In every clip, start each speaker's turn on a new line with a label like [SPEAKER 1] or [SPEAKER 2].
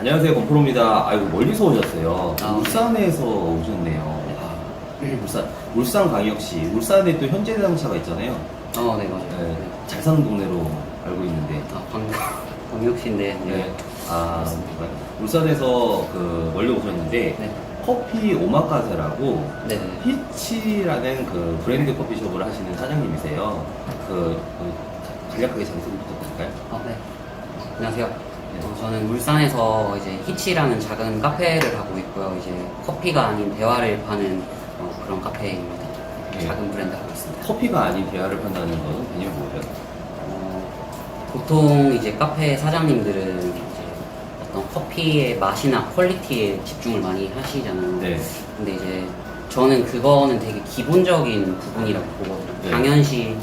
[SPEAKER 1] 안녕하세요, 건프로입니다. 아이고, 멀리서 오셨어요.
[SPEAKER 2] 아,
[SPEAKER 1] 울산에서 오셨네요. 울산광역시, 울산에 또 현대자동차가 있잖아요.
[SPEAKER 2] 네, 맞아요.
[SPEAKER 1] 네, 잘 사는 동네로 알고 있는데.
[SPEAKER 2] 광역시인데, 네.
[SPEAKER 1] 네. 그러니까 울산에서 멀리 오셨는데,
[SPEAKER 2] 네.
[SPEAKER 1] 커피 오마카세라고
[SPEAKER 2] 네.
[SPEAKER 1] 히치라는 브랜드 커피숍을 하시는 사장님이세요. 간략하게 자기소개 부탁드릴까요?
[SPEAKER 2] 네. 안녕하세요. 저는 울산에서 이제 히치라는 작은 카페를 하고 있고요. 이제 커피가 아닌 대화를 파는 그런 카페입니다.
[SPEAKER 1] 네.
[SPEAKER 2] 작은 브랜드 하고 있습니다.
[SPEAKER 1] 커피가 아닌 대화를 판다는 것은 개념이 뭐예요?
[SPEAKER 2] 보통 이제 카페 사장님들은 이제 어떤 커피의 맛이나 퀄리티에 집중을 많이 하시잖아요.
[SPEAKER 1] 네.
[SPEAKER 2] 근데 이제 저는 그거는 되게 기본적인 부분이라고 보거든요.
[SPEAKER 1] 네.
[SPEAKER 2] 당연시,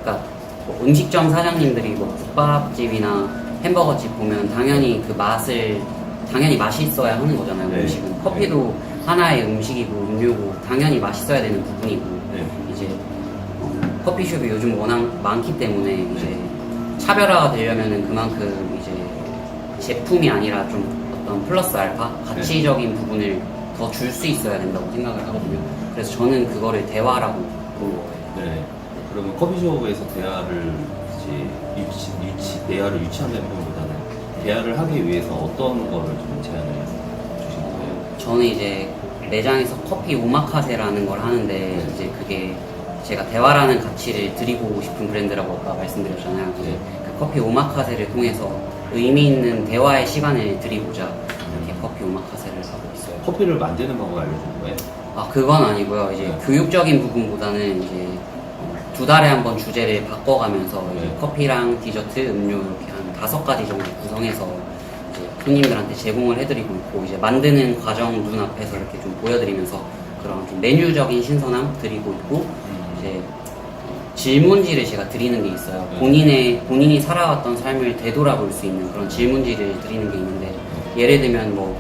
[SPEAKER 2] 그러니까 뭐 음식점 사장님들이 뭐 국밥집이나 햄버거집 보면 당연히 그 맛을 당연히 맛있어야 하는 거잖아요.
[SPEAKER 1] 네.
[SPEAKER 2] 음식은 커피도 하나의 음식이고 음료고 당연히 맛있어야 되는 부분이고
[SPEAKER 1] 네.
[SPEAKER 2] 이제 커피숍이 요즘 워낙 많기 때문에 이제 차별화가 되려면은 그만큼 이제 제품이 아니라 좀 어떤 플러스 알파 가치적인 부분을 더 줄 수 있어야 된다고 생각을 하거든요. 그래서 저는 그거를 대화라고 보는 거예요.
[SPEAKER 1] 네. 그러면 커피숍에서 대화를 유치한다는 표현보다는 대화를 하기 위해서 어떤 거를 좀 제안을 주신 거예요?
[SPEAKER 2] 저는 이제 매장에서 커피 오마카세라는 걸 하는데 이제 그게 제가 대화라는 가치를 드리고 싶은 브랜드라고 아까 말씀드렸잖아요. 이제 그 커피 오마카세를 통해서 의미 있는 대화의 시간을 드리고자 이렇게 커피 오마카세를 하고 있어요.
[SPEAKER 1] 커피를 만드는 방법을 알려준 거예요?
[SPEAKER 2] 그건 아니고요. 이제 교육적인 부분보다는 이제 두 달에 한 번 주제를 바꿔가면서 이제 커피랑 디저트, 음료 이렇게 한 5가지 정도 구성해서 이제 손님들한테 제공을 해드리고 있고 이제 만드는 과정 눈앞에서 이렇게 좀 보여드리면서 그런 좀 메뉴적인 신선함 드리고 있고 이제 질문지를 제가 드리는 게 있어요. 본인이 살아왔던 삶을 되돌아볼 수 있는 그런 질문지를 드리는 게 있는데 예를 들면 뭐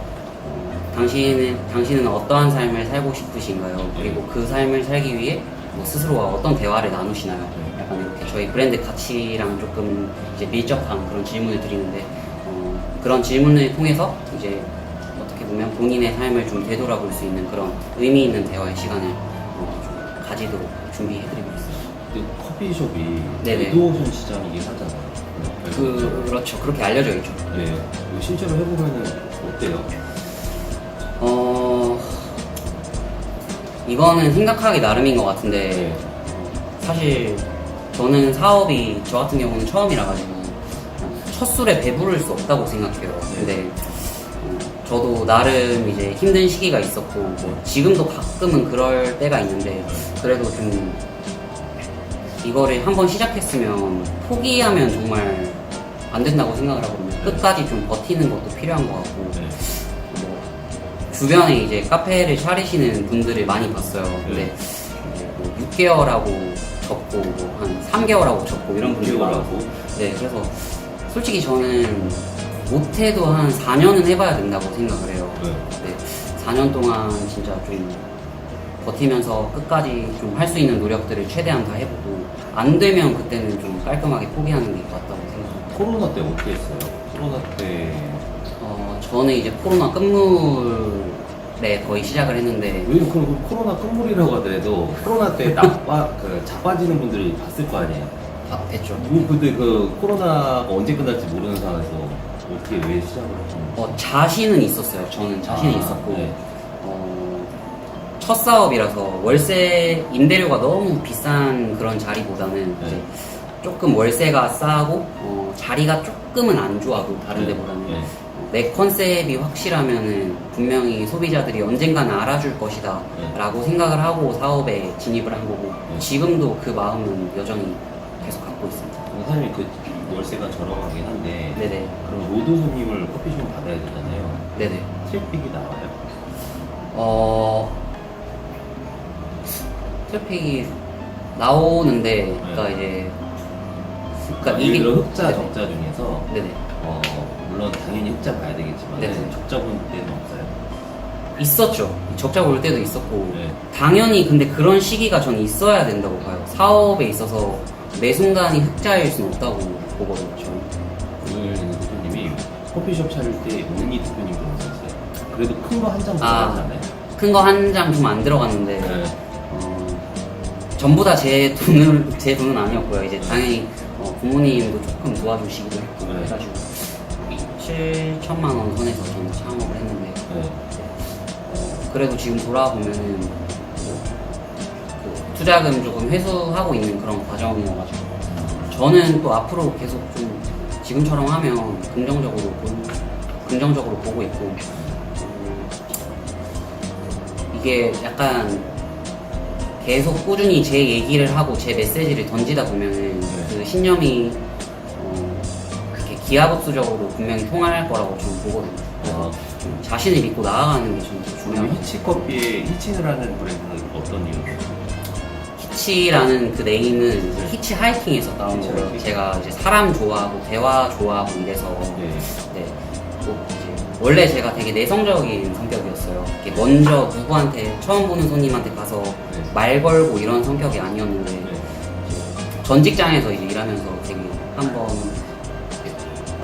[SPEAKER 2] 당신은 어떠한 삶을 살고 싶으신가요? 그리고 그 삶을 살기 위해 뭐 스스로와 어떤 대화를 나누시나요? 약간 이렇게 저희 브랜드 가치랑 조금 이제 밀접한 그런 질문을 드리는데 그런 질문을 통해서 이제 어떻게 보면 본인의 삶을 좀 되돌아볼 수 있는 그런 의미 있는 대화의 시간을 좀 가지도록 준비해드리고 있어요.
[SPEAKER 1] 그 커피숍이
[SPEAKER 2] 네네.
[SPEAKER 1] 레드오션 시장이긴 하잖아요.
[SPEAKER 2] 그렇죠. 그렇게 알려져 있죠.
[SPEAKER 1] 네. 실제로 해보면은 어때요?
[SPEAKER 2] 이거는 생각하기 나름인 것 같은데
[SPEAKER 1] 네.
[SPEAKER 2] 사실 저는 사업이 저 같은 경우는 처음이라 가지고 첫 술에 배부를 수 없다고 생각해요. 근데 저도 나름 이제 힘든 시기가 있었고 뭐 지금도 가끔은 그럴 때가 있는데 그래도 좀 이거를 한번 시작했으면 포기하면 정말 안 된다고 생각을 하거든요. 끝까지 좀 버티는 것도 필요한 것 같고 주변에 이제 카페를 차리시는 분들을 많이 봤어요. 근데 뭐 6개월하고 접고 뭐 한 3개월하고 접고 이런 분들이 많고. 네, 그래서 솔직히 저는 못해도 한 4년은 해봐야 된다고 생각을 해요. 네, 4년 동안 진짜 좀 버티면서 끝까지 좀 할 수 있는 노력들을 최대한 다 해보고 안 되면 그때는 좀 깔끔하게 포기하는 게 맞다고 생각합니다.
[SPEAKER 1] 코로나 때 어떻게 했어요? 코로나 때
[SPEAKER 2] 저는 이제 코로나 끝물에 거의 시작을 했는데
[SPEAKER 1] 왜 코로나 끝물이라고 하더라도 코로나 때 자빠지는 분들이 봤을 거 아니에요?
[SPEAKER 2] 뵀죠.
[SPEAKER 1] 근데 코로나가 언제 끝날지 모르는 상황에서 어떻게 왜 시작을 하셨나요?
[SPEAKER 2] 자신은 있었어요. 저는 자신이 있었고
[SPEAKER 1] 네.
[SPEAKER 2] 첫 사업이라서 월세 임대료가 너무 비싼 그런 자리보다는 이제 조금 월세가 싸고 자리가 조금은 안 좋아도 다른 데보다는 내 컨셉이 확실하면은 분명히 소비자들이 언젠가는 알아줄 것이다 라고 생각을 하고 사업에 진입을 한 거고 지금도 그 마음은 여전히 계속 갖고 있습니다.
[SPEAKER 1] 사실 월세가 저렴하긴 한데
[SPEAKER 2] 네네.
[SPEAKER 1] 그럼 로드 손님을 커피숍 받아야 되잖아요.
[SPEAKER 2] 네네.
[SPEAKER 1] 트래픽이 나와요?
[SPEAKER 2] 트래픽이 나오는데 그러니까
[SPEAKER 1] 예를 들어 흑자,
[SPEAKER 2] 네네.
[SPEAKER 1] 적자 중에서
[SPEAKER 2] 네네.
[SPEAKER 1] 물론 당연히 흑자 봐야 되겠지만
[SPEAKER 2] 네네.
[SPEAKER 1] 적자 볼 때는 없어요?
[SPEAKER 2] 있었죠. 적자 볼 때도 있었고
[SPEAKER 1] 네.
[SPEAKER 2] 당연히 근데 그런 시기가 저는 있어야 된다고 봐요. 사업에 있어서 매 순간이 흑자일 수는 없다고 보거든요. 저는.
[SPEAKER 1] 오늘 대표님이 커피숍 차릴 때 문희 대표님도 오셨어요. 그래도 큰 거 한 장
[SPEAKER 2] 아.
[SPEAKER 1] 들어가잖아요.
[SPEAKER 2] 큰 거 한 장 좀 안 들어갔는데
[SPEAKER 1] 네.
[SPEAKER 2] 전부 다 제 돈은 아니었고요. 이제 당연히 부모님도 조금 도와주시기도 했고
[SPEAKER 1] 네.
[SPEAKER 2] 해가지고 7천만 원 선에서 저는 창업을 했는데
[SPEAKER 1] 네.
[SPEAKER 2] 그래도 지금 돌아보면은 그 투자금 조금 회수하고 있는 그런 과정이어가지고 저는 또 앞으로 계속 좀 지금처럼 하면 긍정적으로 보고 있고 이게 약간 계속 꾸준히 제 얘기를 하고 제 메시지를 던지다 보면은 그 신념이 그렇게 기하급수적으로 분명히 통할 거라고 저는 보거든요. 그래서 좀 자신을 믿고 나아가는 게 좀 더
[SPEAKER 1] 그럼
[SPEAKER 2] 중요하고
[SPEAKER 1] 히치커피의 히치라는 브랜드는 어떤 이유예요?
[SPEAKER 2] 히치라는 그 네임은
[SPEAKER 1] 네.
[SPEAKER 2] 히치 하이킹에서 따온
[SPEAKER 1] 히치
[SPEAKER 2] 거예요.
[SPEAKER 1] 하이킹.
[SPEAKER 2] 제가 이제 사람 좋아하고 대화 좋아하고 이래서
[SPEAKER 1] 네.
[SPEAKER 2] 네. 꼭 이제 원래 제가 되게 내성적인 성격이었어요. 이렇게 먼저 누구한테 처음 보는 손님한테 가서
[SPEAKER 1] 네.
[SPEAKER 2] 말 걸고 이런 성격이 아니었는데
[SPEAKER 1] 네.
[SPEAKER 2] 전 직장에서 이제 일하면서 되게 한번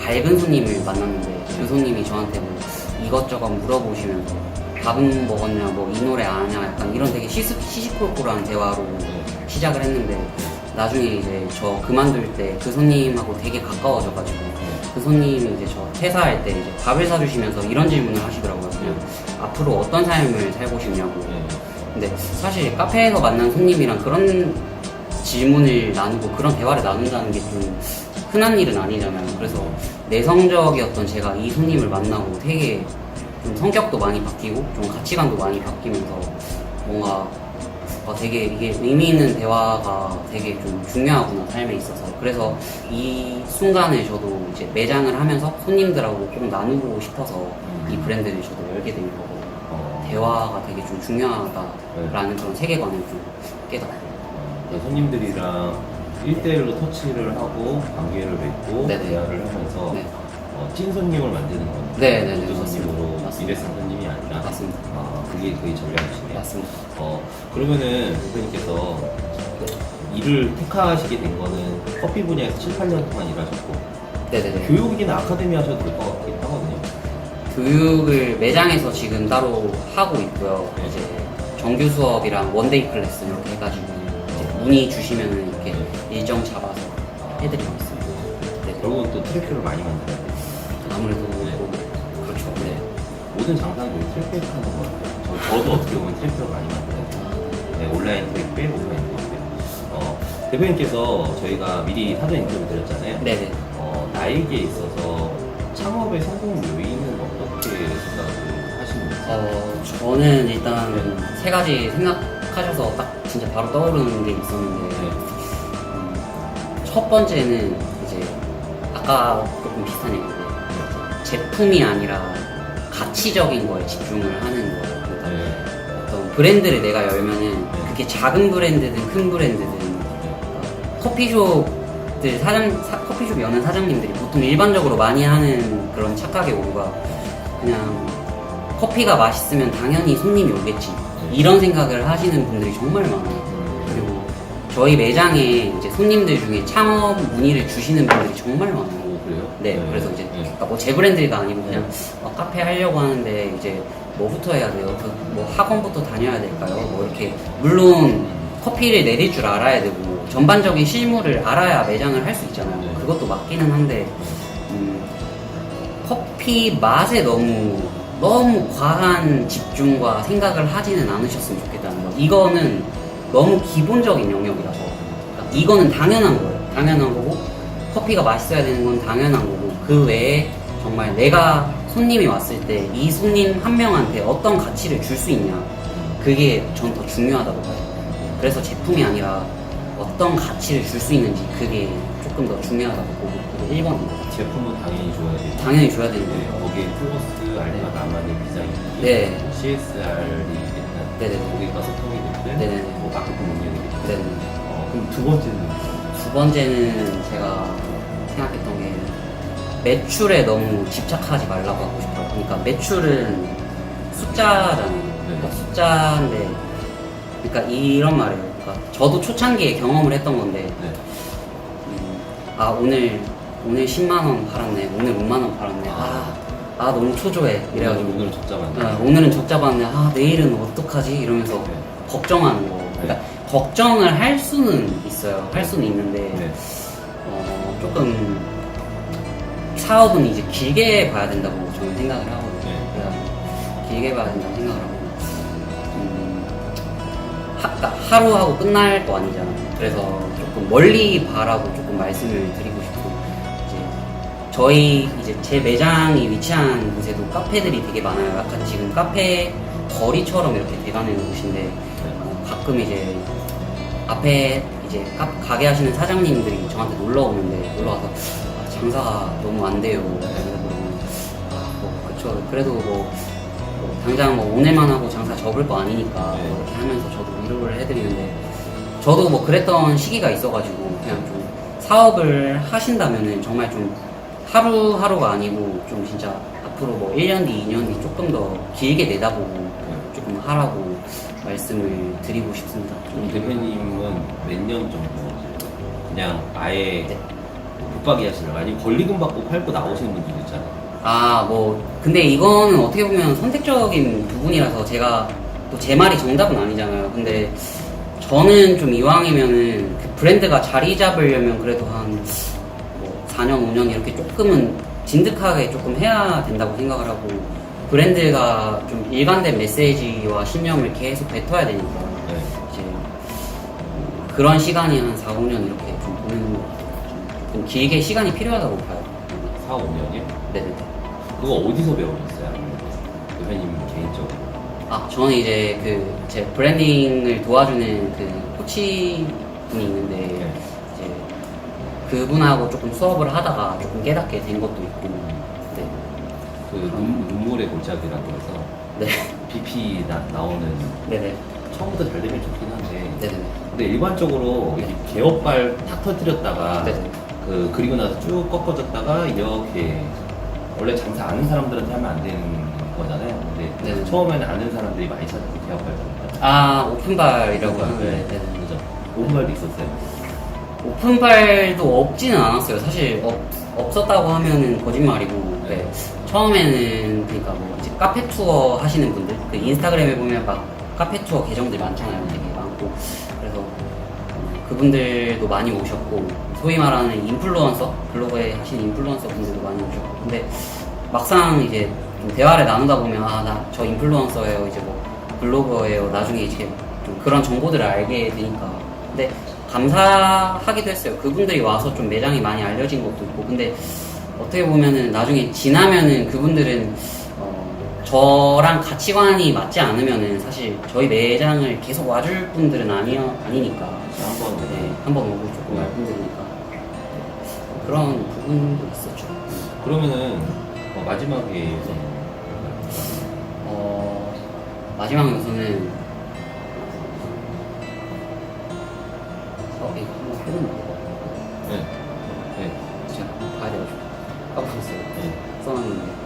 [SPEAKER 2] 밝은 손님을 만났는데 그 손님이 저한테 뭐 이것저것 물어보시면서 밥은 먹었냐 뭐 이 노래 아냐 약간 이런 되게 시시콜콜한 대화로 시작을 했는데 나중에 이제 저 그만둘 때 그 손님하고 되게 가까워져가지고 그 손님이 이제 저 퇴사할 때 이제 밥을 사주시면서 이런 질문을 하시더라고요. 그냥 앞으로 어떤 삶을 살고 싶냐고. 근데 사실 카페에서 만난 손님이랑 그런 질문을 나누고 그런 대화를 나눈다는 게 좀 흔한 일은 아니잖아요. 그래서 내성적이었던 제가 이 손님을 만나고 되게 좀 성격도 많이 바뀌고 좀 가치관도 많이 바뀌면서 뭔가 되게 이게 의미 있는 대화가 되게 좀 중요하구나 삶에 있어서 그래서 이 순간을 저도 이제 매장을 하면서 손님들하고 꼭 나누고 싶어서 이 브랜드를 저도 열게 된 거고 대화가 되게 좀 중요하다라는 그런 세계관을 좀 깨닫고
[SPEAKER 1] 손님들이랑 1대1로 터치를 하고 관계를 맺고
[SPEAKER 2] 네네.
[SPEAKER 1] 대화를 하면서
[SPEAKER 2] 네.
[SPEAKER 1] 찐 손님을 만드는 건데
[SPEAKER 2] 네네네,
[SPEAKER 1] 어떤 손님으로
[SPEAKER 2] 맞습니다.
[SPEAKER 1] 일회성 손님이 아니라
[SPEAKER 2] 맞습니다.
[SPEAKER 1] 그게 거의 전략이시네요.
[SPEAKER 2] 맞습니다.
[SPEAKER 1] 그러면은 대표님께서 일을 택하시게 된 거는 커피 분야에서 7, 8년 동안 일하셨고
[SPEAKER 2] 네네네.
[SPEAKER 1] 교육이나 아카데미 하셔도 될 것 같긴 하거든요.
[SPEAKER 2] 교육을 매장에서 지금 따로 하고 있고요.
[SPEAKER 1] 네.
[SPEAKER 2] 이제 정규 수업이랑 원데이 클래스 이렇게 해가지고 이제 문의 주시면은 이렇게 일정 잡아서 해드리고 있습니다. 네.
[SPEAKER 1] 결국은 또 트래픽을 많이 만들어야 돼요.
[SPEAKER 2] 아무래도
[SPEAKER 1] 네.
[SPEAKER 2] 그렇죠. 네.
[SPEAKER 1] 모든 장사는 트래픽 하는 것 같아요. 저도 어떻게 보면 트래픽을 많이 만들어야 돼요. 네, 온라인 트래픽, 오프라인 트래픽. 대표님께서 저희가 미리 사전 인터뷰 드렸잖아요.
[SPEAKER 2] 네네.
[SPEAKER 1] 나에게 있어서 창업의 성공 요인은 어떻게 생각을 하시는지?
[SPEAKER 2] 저는 일단 세 가지 생각하셔서 딱 진짜 바로 떠오르는 게 있었는데
[SPEAKER 1] 네.
[SPEAKER 2] 첫 번째는 이제 아까 조금 비슷한 얘기인데 제품이 아니라 가치적인 거에 집중을 하는 거예요. 그러니까
[SPEAKER 1] 네.
[SPEAKER 2] 어떤 브랜드를 내가 열면은 그게 작은 브랜드든 큰 브랜드든 커피숍 여는 사장님들이 보통 일반적으로 많이 하는 그런 착각의 오류가 그냥 커피가 맛있으면 당연히 손님이 오겠지 이런 생각을 하시는 분들이 정말 많아요. 그리고 저희 매장에 이제 손님들 중에 창업 문의를 주시는 분들이 정말 많아요.
[SPEAKER 1] 그래요?
[SPEAKER 2] 네, 그래서 이제 그러니까 뭐 제 브랜드가 아니고 그냥 카페 하려고 하는데 이제 뭐부터 해야 돼요? 뭐 학원부터 다녀야 될까요? 뭐 이렇게 물론 커피를 내릴 줄 알아야 되고 전반적인 실무를 알아야 매장을 할 수 있잖아요. 그것도 맞기는 한데 커피 맛에 너무 과한 집중과 생각을 하지는 않으셨으면 좋겠다는 거. 이거는 너무 기본적인 영역이라서 그러니까 이거는 당연한 거예요. 당연한 거고 커피가 맛있어야 되는 건 당연한 거고 그 외에 정말 내가 손님이 왔을 때 이 손님 한 명한테 어떤 가치를 줄 수 있냐 그게 전 더 중요하다고 봐요. 그래서 제품이 아니라 어떤 가치를 줄 수 있는지 그게 조금 더 중요하다고 보고 그게 1번입니다.
[SPEAKER 1] 제품은 당연히 줘야 되고
[SPEAKER 2] 당연히 줘야 되는데
[SPEAKER 1] 거기에 플러스 알파 나만의 디자인,
[SPEAKER 2] 네.
[SPEAKER 1] CSR이 있겠다.
[SPEAKER 2] 네네.
[SPEAKER 1] 고객과 소통이 됐든,
[SPEAKER 2] 네네.
[SPEAKER 1] 뭐 마케팅 능력이 됐든.
[SPEAKER 2] 네.
[SPEAKER 1] 그럼 두 번째는
[SPEAKER 2] 두 번째는 제가 생각했던 게 매출에 너무 집착하지 말라고 하고 싶어요. 그러니까 매출은 숫자잖아요. 그러니까 숫자인데, 그러니까 이런 말이에요. 그러니까 저도 초창기에 경험을 했던 건데,
[SPEAKER 1] 네.
[SPEAKER 2] 오늘 오늘 10만원 팔았네, 오늘 5만원 팔았네, 너무 초조해. 이래가지고
[SPEAKER 1] 오늘은 적자 많네.
[SPEAKER 2] 오늘은 적자 받네, 내일은 어떡하지? 이러면서
[SPEAKER 1] 네.
[SPEAKER 2] 걱정하는 거. 그러니까 걱정을 할 수는 있어요. 할 수는 있는데
[SPEAKER 1] 네.
[SPEAKER 2] 조금 사업은 이제 길게 봐야 된다고 저는 생각을 하거든요.
[SPEAKER 1] 네.
[SPEAKER 2] 그러니까 길게 봐야 된다고 생각을 하고 그러니까 하루하고 끝날 거 아니잖아요. 그래서 조금 멀리 봐라고 조금 말씀을 드리고 싶고, 이제 저희 이제 제 매장이 위치한 곳에도 카페들이 되게 많아요. 약간 지금 카페 거리처럼 이렇게 돼가는 곳인데 가끔 이제 앞에 이제 가게 하시는 사장님들이 저한테 놀러 오는데, 놀러 와서 장사가 너무 안 돼요. 그쵸. 그래도 당장 오늘만 하고 장사 접을 거 아니니까
[SPEAKER 1] 네.
[SPEAKER 2] 이렇게 하면서 저도 위로를 해드리는데, 저도 그랬던 시기가 있어가지고 그냥 좀 사업을 하신다면은 정말 좀 하루하루가 아니고 좀 진짜 앞으로 1년 뒤, 2년 뒤 조금 더 길게 내다보고 조금 하라고 말씀을 드리고 싶습니다.
[SPEAKER 1] 우리 대표님은 몇 년 정도 그냥 아예 붙박이 하시려고, 아니면 권리금 받고 팔고 나오시는 분들도 있잖아요.
[SPEAKER 2] 근데 이거는 어떻게 보면 선택적인 부분이라서 제가 또 제 말이 정답은 아니잖아요. 근데 저는 좀 이왕이면은 그 브랜드가 자리 잡으려면 그래도 한 4년, 5년 이렇게 조금은 진득하게 조금 해야 된다고 생각을 하고, 브랜드가 좀 일관된 메시지와 신념을 계속 뱉어야 되니까
[SPEAKER 1] 네.
[SPEAKER 2] 이제 그런 시간이 한 4, 5년 이렇게 좀 보는 좀 길게 시간이 필요하다고 봐요.
[SPEAKER 1] 4, 5년이요?
[SPEAKER 2] 네네.
[SPEAKER 1] 그거 어디서 배우셨어요? 대표님 개인적으로?
[SPEAKER 2] 저는 이제 제 브랜딩을 도와주는 코치분이 있는데,
[SPEAKER 1] 네.
[SPEAKER 2] 이제 그분하고 조금 수업을 하다가 조금 깨닫게 된 것도 있고, 네.
[SPEAKER 1] 눈물의 골짜기라고 해서
[SPEAKER 2] 네.
[SPEAKER 1] BP 나오는,
[SPEAKER 2] 네네.
[SPEAKER 1] 처음부터 잘 되면 좋긴 한데,
[SPEAKER 2] 네네.
[SPEAKER 1] 근데 일반적으로 이렇게 개업발 탁 터뜨렸다가
[SPEAKER 2] 네네.
[SPEAKER 1] 그리고 나서 쭉 꺾어졌다가 이렇게, 원래 장사 아는 사람들한테 하면 안 되는 거잖아요. 근데
[SPEAKER 2] 네네.
[SPEAKER 1] 처음에는 아는 사람들이 많이 찾아서 개업발 잡았다.
[SPEAKER 2] 오픈발이라고 하는데, 네네.
[SPEAKER 1] 그죠? 오픈발도 있었어요.
[SPEAKER 2] 오픈발도 없지는 않았어요. 사실 없었다고 하면은 거짓말이고, 네. 처음에는 그러니까 이제 카페 투어 하시는 분들, 인스타그램에 보면 막 카페 투어 계정들 많잖아요. 되게 많고, 그래서 그분들도 많이 오셨고, 소위 말하는 인플루언서, 블로그에 하시는 인플루언서 분들도 많이 오셨고, 근데 막상 이제 좀 대화를 나누다 보면 나 저 인플루언서예요, 이제 블로거예요, 나중에 이제 좀 그런 정보들을 알게 되니까. 근데 감사하기도 했어요. 그분들이 와서 좀 매장이 많이 알려진 것도 있고. 근데 어떻게 보면은 나중에 지나면은 그분들은 저랑 가치관이 맞지 않으면은 사실 저희 매장을 계속 와줄 분들은 아니니까. 한번 오고 조금 말씀드리니까 그런 부분도 있었죠.
[SPEAKER 1] 그러면은 마지막에
[SPEAKER 2] 마지막 요소는 이거 한번 해보면 될 것 같아요.
[SPEAKER 1] 네.
[SPEAKER 2] 제가 봐야 돼가지고 까먹었어요.
[SPEAKER 1] 네.
[SPEAKER 2] 써놨는데.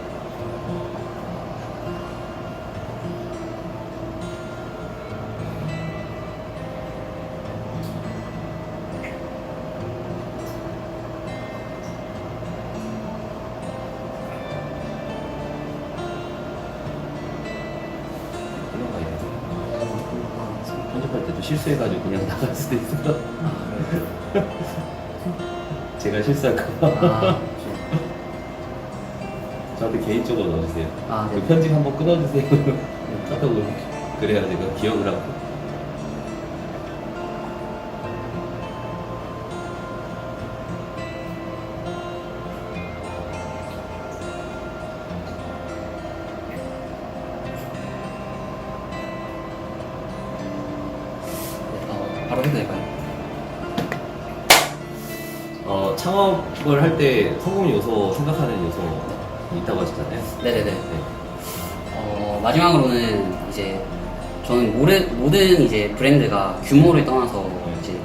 [SPEAKER 1] 편집할 때도 실수해가지고 그냥 나갈 수도 있어요. 제가 실수할까봐. 저한테 개인적으로 넣어주세요.
[SPEAKER 2] 네.
[SPEAKER 1] 편집 한번 끊어주세요. 카톡으로. 그래야 제가 기억을 하고.
[SPEAKER 2] 바로 해도 될까요?
[SPEAKER 1] 창업을 할 때 성공 요소 생각하는 요소 있다고 하셨잖아요.
[SPEAKER 2] 네네네. 마지막으로는 이제 저는 모든 이제 브랜드가 규모를 떠나서 이제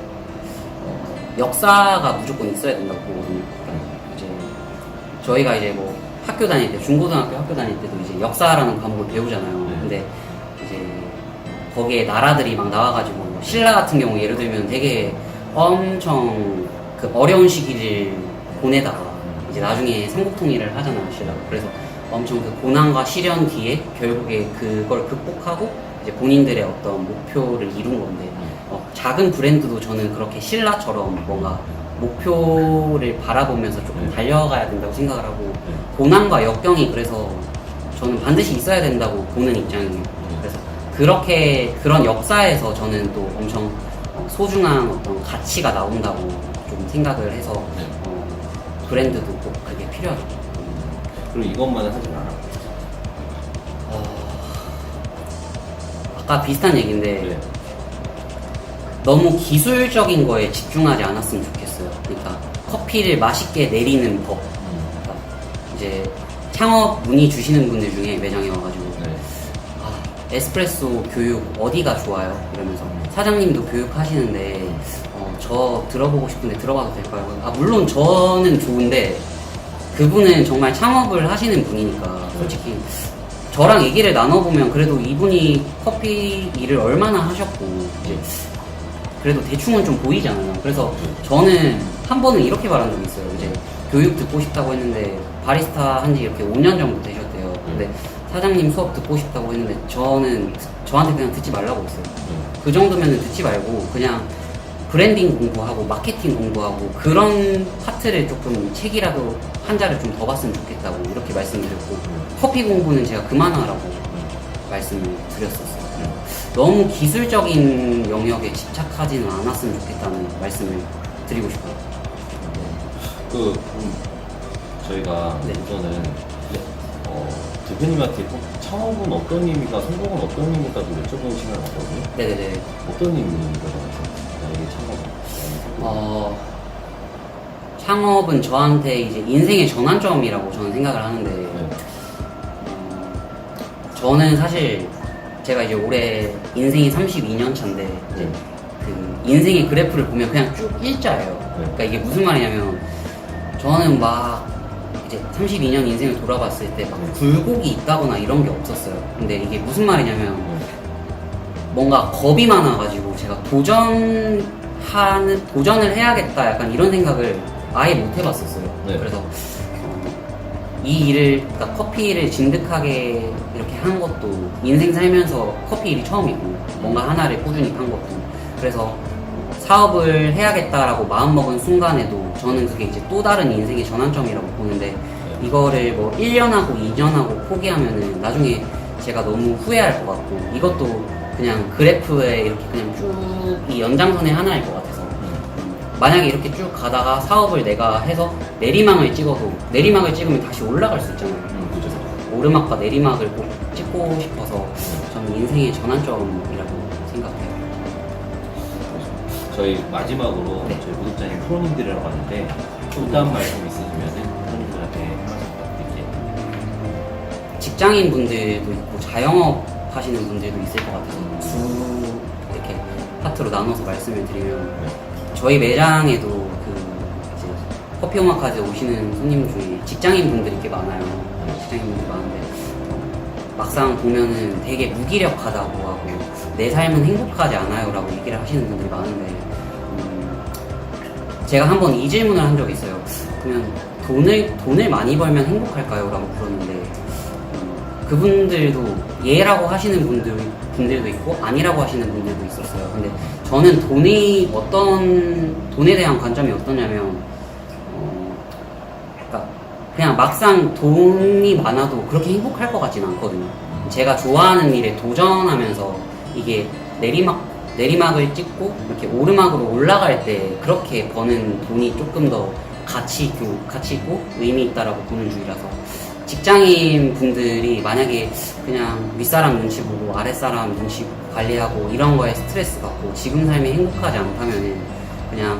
[SPEAKER 2] 역사가 무조건 있어야 된다고 보거든요. 그러니까 이제 저희가 이제 학교 다닐 때, 중고등학교 학교 다닐 때도 이제 역사라는 과목을 배우잖아요. 근데 이제 거기에 나라들이 막 나와가지고 신라 같은 경우 예를 들면 되게 엄청 어려운 시기를 보내다가 이제 나중에 삼국통일을 하잖아요, 시라고. 그래서 엄청 그 고난과 시련 뒤에 결국에 그걸 극복하고 이제 본인들의 어떤 목표를 이룬 건데 작은 브랜드도 저는 그렇게 신라처럼 뭔가 목표를 바라보면서 조금 달려가야 된다고 생각을 하고 고난과 역경이 그래서 저는 반드시 있어야 된다고 보는 입장이에요. 그래서 그렇게 그런 역사에서 저는 또 엄청 소중한 어떤 가치가 나온다고 좀 생각을 해서 브랜드도 꼭 그게 필요하죠.
[SPEAKER 1] 그리고 이것만은 하지 마라.
[SPEAKER 2] 아까 비슷한 얘기인데 너무 기술적인 거에 집중하지 않았으면 좋겠어요. 그러니까 커피를 맛있게 내리는 법. 그러니까 이제 창업 문의 주시는 분들 중에 매장에 와가지고 에스프레소 교육 어디가 좋아요? 이러면서 사장님도 교육하시는데 저 들어보고 싶은데 들어봐도 될까요? 물론 저는 좋은데 그분은 정말 창업을 하시는 분이니까 솔직히 저랑 얘기를 나눠보면 그래도 이분이 커피 일을 얼마나 하셨고 이제 그래도 대충은 좀 보이잖아요. 그래서 저는 한 번은 이렇게 말한 적이 있어요. 이제 교육 듣고 싶다고 했는데 바리스타 한지 이렇게 5년 정도 되셨대요. 근데 사장님 수업 듣고 싶다고 했는데 저한테 그냥 듣지 말라고 했어요. 그 정도면은 듣지 말고 그냥 브랜딩 공부하고 마케팅 공부하고 그런 파트를 조금 책이라도 한자를 좀 더 봤으면 좋겠다고 이렇게 말씀드렸고 커피 공부는 제가 그만하라고 말씀을 드렸었어요. 너무 기술적인 영역에 집착하지는 않았으면 좋겠다는 말씀을 드리고 싶어요.
[SPEAKER 1] 저희가
[SPEAKER 2] 네.
[SPEAKER 1] 우선은 대표님한테 꼭 창업은 어떤 의미가, 성공은 어떤 의미가 좀 여쭤보는 시간을 갖거든요.
[SPEAKER 2] 네네네.
[SPEAKER 1] 어떤 의미가 나왔어요? 이게 창업은?
[SPEAKER 2] 창업은 저한테 이제 인생의 전환점이라고 저는 생각을 하는데 저는 사실 제가 이제 올해 인생이 32년 차인데 이제 그 인생의 그래프를 보면 그냥 쭉 일자예요. 그러니까 이게 무슨 말이냐면 저는 막 이제 32년 인생을 돌아봤을 때 막 굴곡이 있다거나 이런 게 없었어요. 근데 이게 무슨 말이냐면 뭔가 겁이 많아가지고 제가 도전을 해야겠다 약간 이런 생각을 아예 못 해봤었어요. 그래서 이 일을, 그러니까 커피 일을 진득하게 이렇게 한 것도 인생 살면서 커피 일이 처음이고 뭔가 하나를 꾸준히 한 것도 그래서 사업을 해야겠다라고 마음먹은 순간에도 저는 그게 이제 또 다른 인생의 전환점이라고 보는데 이거를 뭐 1년하고 2년하고 포기하면은 나중에 제가 너무 후회할 것 같고 이것도 그냥 그래프에 이렇게 그냥 쭉 이 연장선의 하나일 것 같아서 만약에 이렇게 쭉 가다가 사업을 내가 해서 내리막을 찍어도 내리막을 찍으면 다시 올라갈 수 있잖아요.
[SPEAKER 1] 그죠.
[SPEAKER 2] 오르막과 내리막을 꼭 찍고 싶어서 저는 인생의 전환점이라고 생각해요.
[SPEAKER 1] 저희 마지막으로 저희 구독자님 프로님들이라고 하는데 어떤 말씀 있으시면 프로님들한테 한 말씀 부탁드릴게요.
[SPEAKER 2] 직장인 분들도 있고 자영업 하시는 분들도 있을 것 같아서 두 이렇게 파트로 나눠서 말씀을 드리면 저희 매장에도 그 이제 커피 오마카세 오시는 손님 중에 직장인 분들이 꽤 많아요. 직장인 분들이 많은데 막상 보면은 되게 무기력하다고 하고 내 삶은 행복하지 않아요라고 얘기를 하시는 분들이 많은데 제가 한번 이 질문을 한 적이 있어요. 그러면 돈을 많이 벌면 행복할까요? 라고 물었는데 그분들도 예라고 하시는 분들도 있고 아니라고 하시는 분들도 있었어요. 근데 저는 돈에 대한 관점이 어떠냐면 그러니까 그냥 막상 돈이 많아도 그렇게 행복할 것 같지는 않거든요. 제가 좋아하는 일에 도전하면서 이게 내리막을 찍고 이렇게 오르막으로 올라갈 때 그렇게 버는 돈이 조금 더 가치 있고 의미 있다라고 보는 주의라서 직장인 분들이 만약에 그냥 윗사람 눈치 보고 아랫사람 눈치 관리하고 이런 거에 스트레스 받고 지금 삶이 행복하지 않다면은 그냥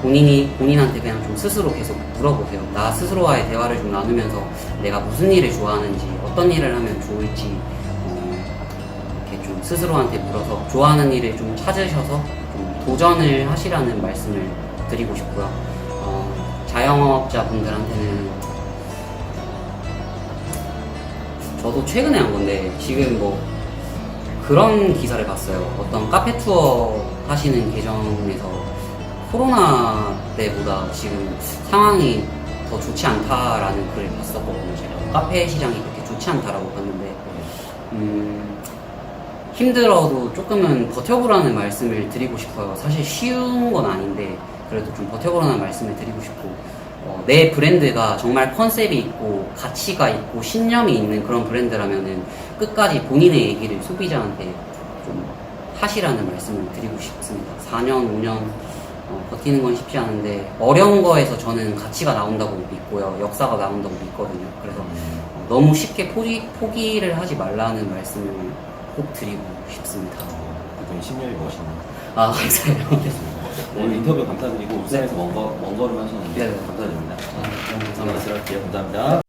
[SPEAKER 2] 본인한테 그냥 좀 스스로 계속 물어보세요. 나 스스로와의 대화를 좀 나누면서 내가 무슨 일을 좋아하는지 어떤 일을 하면 좋을지 이렇게 좀 스스로한테 물어서 좋아하는 일을 좀 찾으셔서 좀 도전을 하시라는 말씀을 드리고 싶고요. 자영업자 분들한테는 저도 최근에 한 건데 지금 뭐 그런 기사를 봤어요. 어떤 카페 투어 하시는 계정에서 코로나 때보다 지금 상황이 더 좋지 않다라는 글을 봤었거든요. 제가 카페 시장이 그렇게 좋지 않다라고 봤는데 힘들어도 조금은 버텨보라는 말씀을 드리고 싶어요. 사실 쉬운 건 아닌데 그래도 좀 버텨보라는 말씀을 드리고 싶고 내 브랜드가 정말 컨셉이 있고 가치가 있고 신념이 있는 그런 브랜드라면은 끝까지 본인의 얘기를 소비자한테 좀 하시라는 말씀을 드리고 싶습니다. 4년, 5년 버티는 건 쉽지 않은데 어려운 거에서 저는 가치가 나온다고 믿고요. 역사가 나온다고 믿거든요. 그래서 너무 쉽게 포기를 하지 말라는 말씀을 꼭 드리고 싶습니다.
[SPEAKER 1] 대표님 신념이 멋있네요.
[SPEAKER 2] 아, 감사해요.
[SPEAKER 1] 오늘 인터뷰 감사드리고 울산에서 먼 걸음 하셨는데
[SPEAKER 2] 네.
[SPEAKER 1] 감사드립니다.
[SPEAKER 2] 너무
[SPEAKER 1] 감사합니다.
[SPEAKER 2] 감사합니다.
[SPEAKER 1] 들어갈게요. 감사합니다.